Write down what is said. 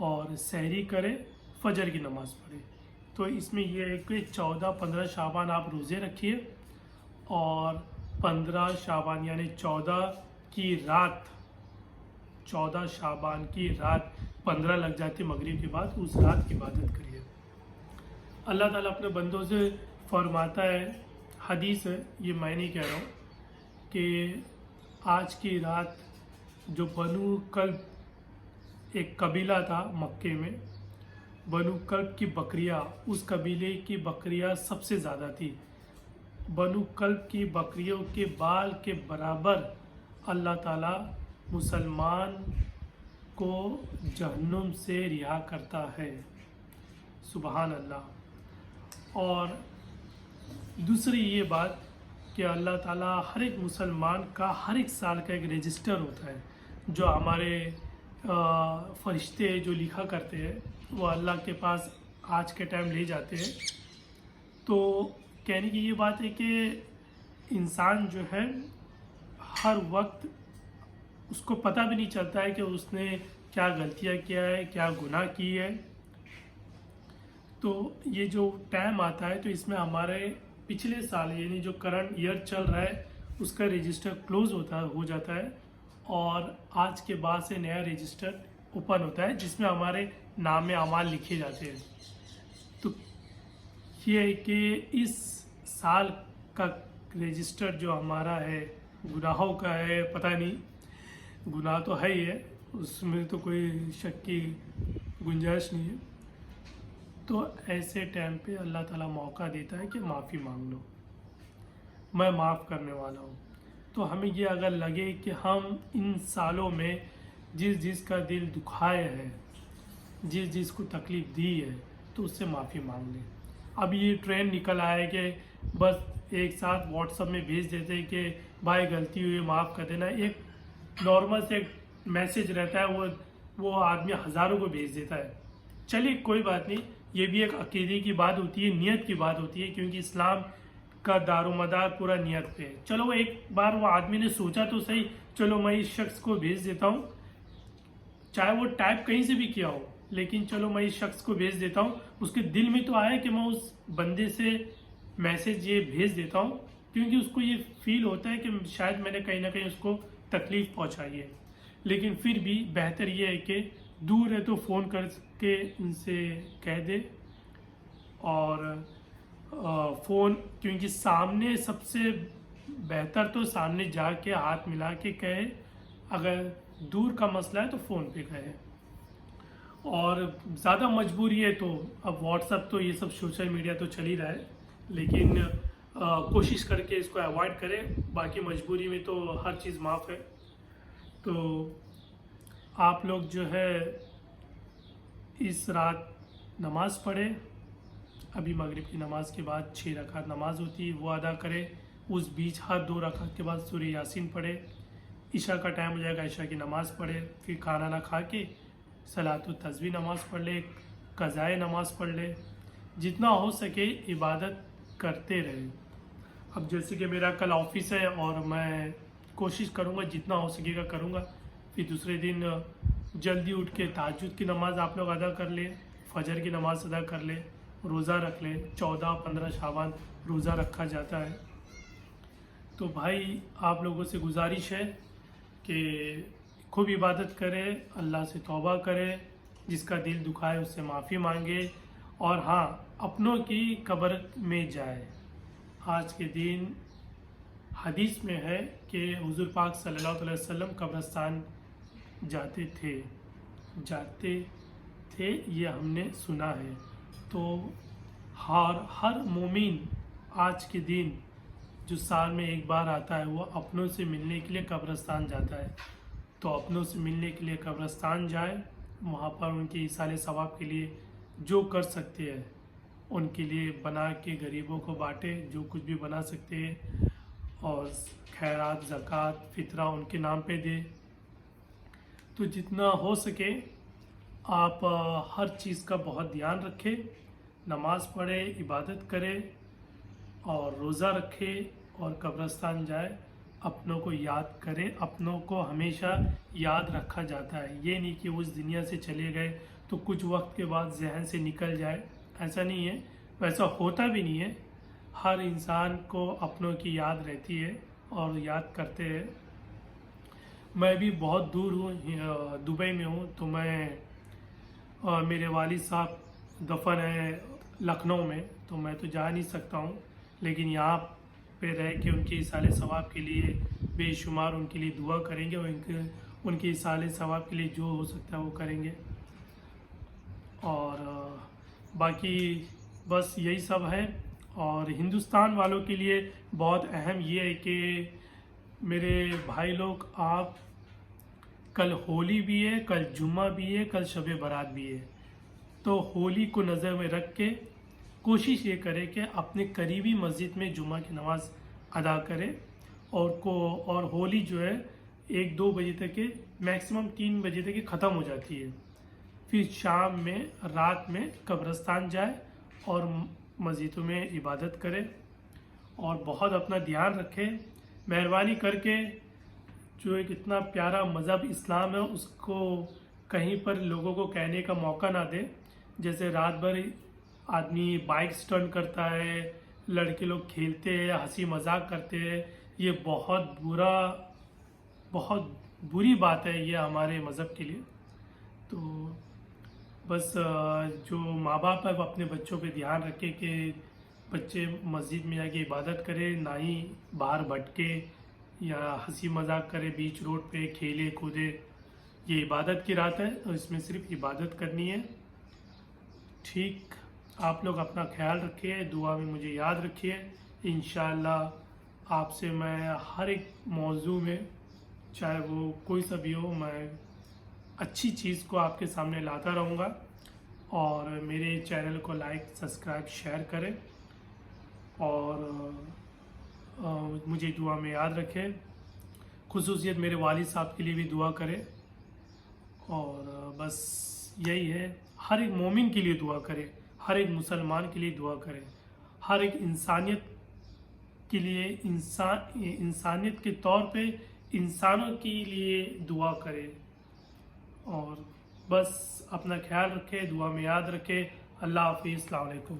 اور سحری کرے، فجر کی نماز پڑھے۔ تو اس میں یہ ہے کہ 14-15 شعبان آپ روزے رکھیے، اور 15 شعبان یعنی 14 شعبان کی رات 15 لگ جاتی مغرب کے بعد، اس رات کی عبادت کریے۔ اللہ تعالیٰ اپنے بندوں سے فرماتا ہے، حدیث ہے، یہ میں نہیں کہہ رہا ہوں، کہ آج کی رات جو بنو کلب ایک قبیلہ تھا مکے میں، بنو کلب کی بکریاں، اس قبیلے کی بکریاں سب سے زیادہ تھی۔ بنو کلب کی بکریوں کے بال کے برابر اللہ تعالیٰ مسلمان کو جہنم سے رہا کرتا ہے، سبحان اللہ۔ اور دوسری یہ بات کہ اللہ تعالیٰ ہر ایک مسلمان کا ہر ایک سال کا ایک رجسٹر ہوتا ہے، جو ہمارے فرشتے جو لکھا کرتے ہیں وہ اللہ کے پاس آج کے ٹائم لے جاتے ہیں۔ تو کہنے کی یہ بات ہے کہ انسان جو ہے ہر وقت اس کو پتہ بھی نہیں چلتا ہے کہ اس نے کیا غلطیاں کیا ہے، کیا گناہ کی ہے۔ تو یہ جو ٹائم آتا ہے تو اس میں ہمارے پچھلے سال یعنی جو کرنٹ ایئر چل رہا ہے اس کا رجسٹر کلوز ہو جاتا ہے، اور آج کے بعد سے نیا رجسٹر اوپن ہوتا ہے جس میں ہمارے نام اعمال لکھے جاتے ہیں۔ تو یہ ہے کہ اس سال کا رجسٹر جو ہمارا ہے گناہوں کا ہے، پتہ نہیں، گناہ تو ہے ہی ہے، اس میں تو کوئی شک کی گنجائش نہیں ہے۔ تو ایسے ٹائم پہ اللہ تعالیٰ موقع دیتا ہے کہ معافی مانگ لو، میں معاف کرنے والا ہوں۔ تو ہمیں یہ اگر لگے کہ ہم ان سالوں میں جس کا دل دکھائے ہے، جس کو تکلیف دی ہے، تو اس سے معافی مانگ لیں۔ اب یہ ٹرینڈ نکل آیا ہے کہ بس ایک ساتھ واٹس ایپ میں بھیج دیتے ہیں کہ بھائی غلطی ہوئی معاف کر دینا، ایک نارمل سے ایک میسیج رہتا ہے، وہ آدمی ہزاروں کو بھیج دیتا ہے۔ چلیے کوئی بات نہیں، یہ بھی ایک عقیدے کی بات ہوتی ہے، نیت کی بات ہوتی ہے، کیونکہ اسلام کا دار و مدار پورا نیت پہ ہے۔ چلو وہ ایک بار وہ آدمی نے سوچا تو صحیح، چلو میں اس شخص کو بھیج دیتا ہوں، چاہے وہ ٹائپ کہیں سے بھی کیا ہو، لیکن چلو میں اس شخص کو بھیج دیتا ہوں۔ اس کے دل میں تو آیا کہ میں اس بندے سے میسیج یہ بھیج دیتا ہوں، کیونکہ اس کو یہ فیل ہوتا ہے کہ شاید میں نے کہیں نہ کہیں اس کو تکلیف پہنچائی ہے۔ لیکن پھر بھی بہتر یہ ہے کہ دور ہے تو فون کر کے ان سے کہہ دے، اور فون، کیونکہ سامنے سب سے بہتر تو سامنے جا کے ہاتھ ملا کے کہے، اگر دور کا مسئلہ ہے تو فون پہ کہے، اور زیادہ مجبوری ہے تو اب واٹس ایپ تو یہ سب سوشل میڈیا تو چل ہی رہا ہے، لیکن کوشش کر کے اس کو اوائڈ کرے، باقی مجبوری میں تو ہر چیز معاف ہے۔ تو آپ لوگ جو ہے اس رات نماز پڑھے، ابھی مغرب کی نماز کے بعد 6 رکعت نماز ہوتی ہے وہ ادا کرے، اس بیچ ہر 2 رکعت کے بعد سورہ یاسین پڑھے، عشاء کا ٹائم ہو جائے گا عشاء کی نماز پڑھے، پھر کھانا نہ کھا کے صلاۃ التسبیح نماز پڑھ لے، قضائے نماز پڑھ لے، جتنا ہو سکے عبادت کرتے رہے۔ اب جیسے کہ میرا کل آفس ہے اور میں کوشش کروں گا جتنا ہو سکے گا کروں گا، پھر دوسرے دن جلدی اٹھ کے تہجد کی نماز آپ لوگ ادا کر لیں، فجر کی نماز ادا کر لیں، روزہ رکھ لیں، 14-15 شعبان روزہ رکھا جاتا ہے۔ تو بھائی آپ لوگوں سے گزارش ہے کہ خوب عبادت کرے، اللہ سے توبہ کرے، جس کا دل دکھائے اس سے معافی مانگے، اور ہاں اپنوں کی قبر میں جائے۔ آج کے دن حدیث میں ہے کہ حضور پاک صلی اللہ علیہ وسلم قبرستان جاتے تھے، یہ ہم نے سنا ہے۔ تو ہر مومن آج کے دن جو سال میں ایک بار آتا ہے وہ اپنوں سے ملنے کے لیے قبرستان جاتا ہے، تو اپنوں سے ملنے کے لیے قبرستان جائے، وہاں پر ان کے ایصال ثواب کے لیے جو کر سکتے ہیں ان کے لیے بنا کے غریبوں کو بانٹے، جو کچھ بھی بنا سکتے ہیں، اور خیرات، زکوٰۃ، فطرہ ان کے نام پہ دے۔ تو جتنا ہو سکے آپ ہر چیز کا بہت دھیان رکھیں، نماز پڑھے، عبادت کرے، اور روزہ رکھے، اور قبرستان جائے، اپنوں کو یاد کرے. اپنوں کو ہمیشہ یاد رکھا جاتا ہے. یہ نہیں کہ اس دنیا سے چلے گئے تو کچھ وقت کے بعد ذہن سے نکل جائے. ایسا نہیں ہے, ویسا ہوتا بھی نہیں ہے. ہر انسان کو اپنوں کی یاد رہتی ہے اور یاد کرتے ہیں. میں بھی بہت دور ہوں, دبئی میں ہوں, تو میں میرے والد صاحب دفن ہے لکھنؤ میں, تو میں تو جا نہیں سکتا ہوں. لیکن یہاں پہ رہ کے ان کے ایصال ثواب کے لیے بے شمار ان کے لیے دعا کریں گے, اور ان کے ایصال ثواب کے لیے جو ہو سکتا ہے وہ کریں گے. اور باقی بس یہی سب ہے. اور ہندوستان والوں کے لیے بہت اہم یہ ہے کہ میرے بھائی لوگ, آپ کل ہولی بھی ہے, کل جمعہ بھی ہے, کل شب برات بھی ہے. تو ہولی کو نظر میں رکھ کے کوشش یہ کرے کہ اپنے قریبی مسجد میں جمعہ کی نماز ادا کرے. اور ہولی جو ہے 1-2 بجے تک کے, میکسیمم 3 بجے تک ختم ہو جاتی ہے. پھر شام میں, رات میں قبرستان جائے اور مسجدوں میں عبادت کرے. اور بہت اپنا دھیان رکھے. مہربانی کر کے جو ایک اتنا پیارا مذہب اسلام ہے اس کو کہیں پر لوگوں کو کہنے کا موقع نہ دے. جیسے رات بھر آدمی بائک سٹنٹ کرتا ہے, لڑکے لوگ کھیلتے ہیں, ہنسی مذاق کرتے ہیں. یہ بہت بری بات ہے یہ ہمارے مذہب کے لیے. تو بس جو ماں باپ ہے وہ اپنے بچوں پہ دھیان رکھے کہ بچے مسجد میں جا کے عبادت کرے, نہ ہی باہر بھٹکے یا ہنسی مذاق کرے بیچ روڈ پہ, کھیلے کودے. یہ عبادت کی رات ہے تو اس میں صرف عبادت کرنی ہے. ٹھیک, آپ لوگ اپنا خیال رکھیے, دعا میں مجھے یاد رکھیے. انشاءاللہ آپ سے میں ہر ایک موضوع میں, چاہے وہ کوئی سا بھی ہو, میں اچھی چیز کو آپ کے سامنے لاتا رہوں گا. اور میرے چینل کو لائک, سبسکرائب, شیئر کریں. اور مجھے دعا میں یاد رکھیں. خصوصیت میرے والد صاحب کے لیے بھی دعا کریں. اور بس یہی ہے, ہر ایک مومن کے لیے دعا کریں, ہر ایک مسلمان کے لیے دعا کریں, ہر ایک انسانیت کے لیے, انسانیت کے طور پہ انسانوں کے لیے دعا کریں. اور بس اپنا خیال رکھے, دعا میں یاد رکھے. اللہ حافظ. السلام علیکم.